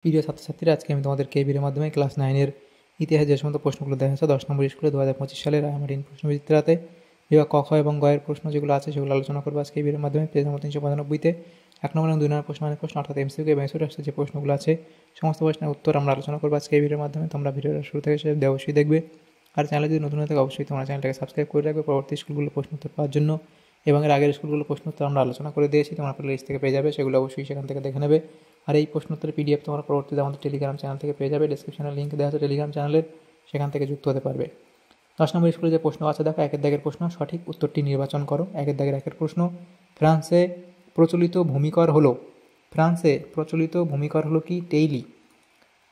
প্রিয় ছাত্রছাত্রীরা, আজকে আমি তোমাদের কেবির মাধ্যমে ক্লাস 9-এর ইতিহাসে যে সমস্ত প্রশ্নগুলো দেখা যাচ্ছে 10 নম্বর স্কুলে 2025 সালের রায়মার্টিন প্রশ্নবিচিত্রাতে বিভাগ ক, খ এবং গ এর প্রশ্ন যেগুলো আছে সেগুলো আলোচনা করবো আজকে এই ভিডিওর মাধ্যমে। পেজ নম্বর 395-তে 1 নম্বর এবং 2 নম্বর প্রশ্ন অর্থাৎ এমসিকিউ এবং এমসিকিউ যে প্রশ্নগুলো আছে সমস্ত প্রশ্নের উত্তর আমরা আলোচনা করবো আজকে এই ভিডিওর মাধ্যমে। তোমরা ভিডিওটা শুরু থেকে শেষ অবশ্যই দেখবে, আর চ্যানেলে যদি নতুন হয়ে থাকে অবশ্যই তোমরা চ্যানেলটাকে সাবস্ক্রাইব করে রাখবে পরবর্তী স্কুলগুলো প্রশ্ন উত্তর পাওয়ার জন্য। এবং এর আগের স্কুলগুলো প্রশ্ন উত্তর আমরা আলোচনা করে দিয়েছি, তোমরা প্লেলিস্ট থেকে পেয়ে যাবে, সেগুলো অবশ্যই সেখান থেকে দেখে নেবে। আর এই প্রশ্ন উত্তরের পিডিএফ তোমরা পরবর্তীতে আমাদের টেলিগ্রাম চ্যানেল থেকে পেয়ে যাবে, ডেসক্রিপশনে লিঙ্ক দেওয়া আছে টেলিগ্রাম চ্যানেলের, সেখান থেকে যুক্ত হতে পারবে। 10 নম্বর স্কুলে যে প্রশ্ন আছে দেখো, একের দাগের প্রশ্ন, সঠিক উত্তরটি নির্বাচন করো। একের দাগের একের প্রশ্ন, ফ্রান্সে প্রচলিত ভূমিকর হলো, ফ্রান্সে প্রচলিত ভূমিকর হলো কি? টেইলি,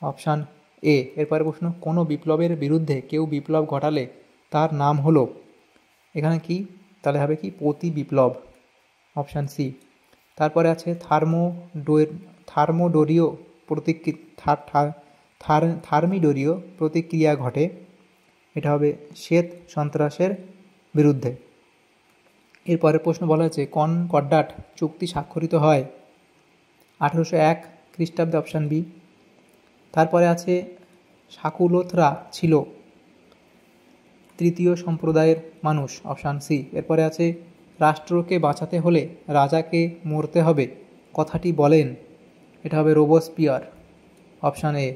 অপশান এ। এরপরে প্রশ্ন, কোনো বিপ্লবের বিরুদ্ধে কেউ বিপ্লব ঘটালে তার নাম হলো, এখানে কি তাহলে হবে কি? প্রতি বিপ্লব, অপশান সি। তারপরে আছে থার্মোডোরীয় থার্মিডোরীয় প্রতিক্রিয়া ঘটে, এটা হবে শ্বেত সন্ত্রাসের বিরুদ্ধে। এরপরে প্রশ্ন বলা হয়েছে কনকর্ডাট চুক্তি স্বাক্ষরিত হয় 1801 খ্রিস্টাব্দে, অপশান বি। তারপরে আছে শাকুলোথরা ছিল তৃতীয় সম্প্রদায়ের মানুষ, অপশান সি। এরপরে আছে রাষ্ট্রকে বাঁচাতে হলে রাজাকে মরতে হবে, কথাটি বলেন, এটা হবে রোবসপিয়ার, অপশান এ।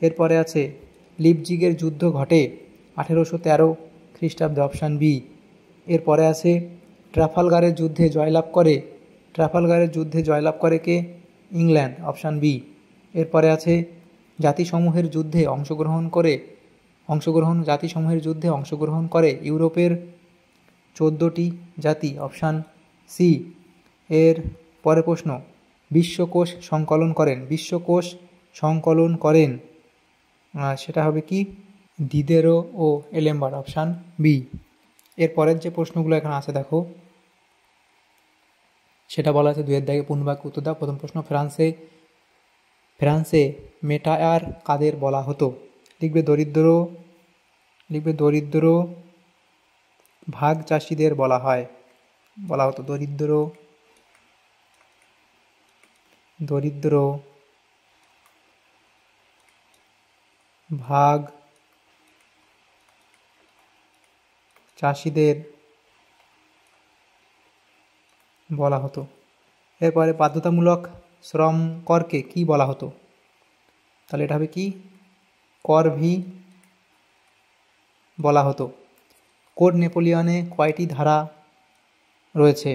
এরপরে আছে লিপজিগের যুদ্ধ ঘটে 1813 খ্রিস্টাব্দে, অপশান বি। এরপরে আছে ট্রাফালগারের যুদ্ধে জয়লাভ করে কে? England, option B. এরপরে আছে জাতিসমূহের যুদ্ধে অংশগ্রহণ করে ইউরোপের 14টি জাতি, অপশান সি। এর পরে প্রশ্ন, বিশ্বকোষ সংকলন করেন, সেটা হবে কি? দিদেরো ও এলেম্বার, অপশান বি। এরপরের যে প্রশ্নগুলো এখানে আছে দেখো, সেটা বলা আছে 2-এর দাগে পূর্ণবাক্য উত্তর দাও। প্রথম প্রশ্ন, ফ্রান্সে মেটায়ার কাদের বলা হতো? লিখবে দরিদ্র ভাগ চাষিদের বলা হতো, দরিদ্র ভাগ চাষিদের বলা হতো। এরপরে বাধ্যতামূলক শ্রম করকে কি বলা হতো? তাহলে এটা হবে কি? করভি বলা হতো। কোড নেপোলিয়নে কয়টি ধারা রয়েছে?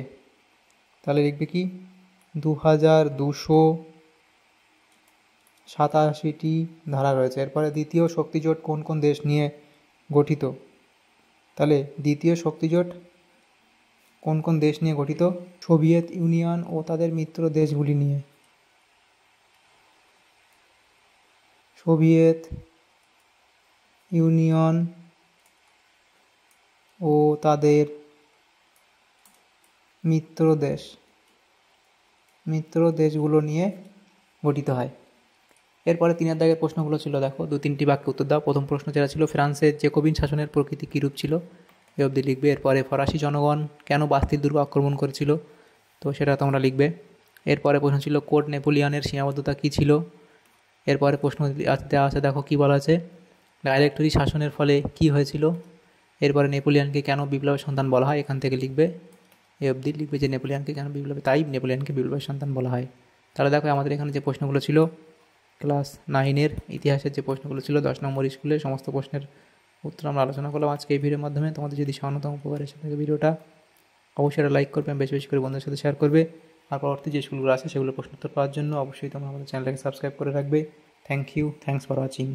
তাহলে লিখবে কি? 2287টি ধারা রয়েছে। এরপরে দ্বিতীয় শক্তিজোট কোন কোন দেশ নিয়ে গঠিত? তাহলে দ্বিতীয় শক্তিজোট কোন কোন দেশ নিয়ে গঠিত? সোভিয়েত ইউনিয়ন ও তাদের মিত্র দেশগুলি নিয়ে, সোভিয়েত ইউনিয়ন ও তাদের মিত্র দেশগুলো নিয়ে গঠিত হয়। এরপরে 3-এর দাগের প্রশ্নগুলো ছিল দেখো, 2-3টি বাক্যে উত্তর দাও। প্রথম প্রশ্ন যেটা ছিল, ফ্রান্সের জেকোবিন শাসনের প্রকৃতি কীরূপ ছিল, এ অবধি লিখবে। এরপরে ফরাসি জনগণ কেন বাস্তিল দুর্গ আক্রমণ করেছিল, তো সেটা তোমরা লিখবে। এরপরে প্রশ্ন ছিল, কোড নেপোলিয়নের সীমাবদ্ধতা কী ছিল। এরপরে প্রশ্ন দেওয়া আছে দেখো, কী বলা আছে, ডাইরেক্টরি শাসনের ফলে কি হয়েছিল। এরপরে নেপোলিয়নকে কেন বিপ্লবের সন্তান বলা হয়, এখান থেকে লিখবে, এ অবধি লিখবে যে নেপোলিয়নকে কেন নেপোলিয়নকে বিপ্লবের সন্তান বলা হয়। তাহলে দেখো আমাদের এখানে যে প্রশ্নগুলো ছিল ক্লাস 9-এর ইতিহাসের যে প্রশ্নগুলো ছিল 10 নম্বর স্কুলে, সমস্ত প্রশ্নের উত্তর আমরা আলোচনা করলাম আজকে এই ভিডিওর মাধ্যমে। তোমাদের যদি সামান্যতম উপকার এসে থাকে ভিডিওটা অবশ্যই লাইক করবে, বেশি বেশি করে বন্ধুদের সাথে শেয়ার করবে। আর পরবর্তী যে স্কুলগুলো আছে সেগুলো প্রশ্ন উত্তর পাওয়ার জন্য অবশ্যই তোমরা আমাদের চ্যানেলটাকে সাবস্ক্রাইব করে রাখবে। Thanks for watching.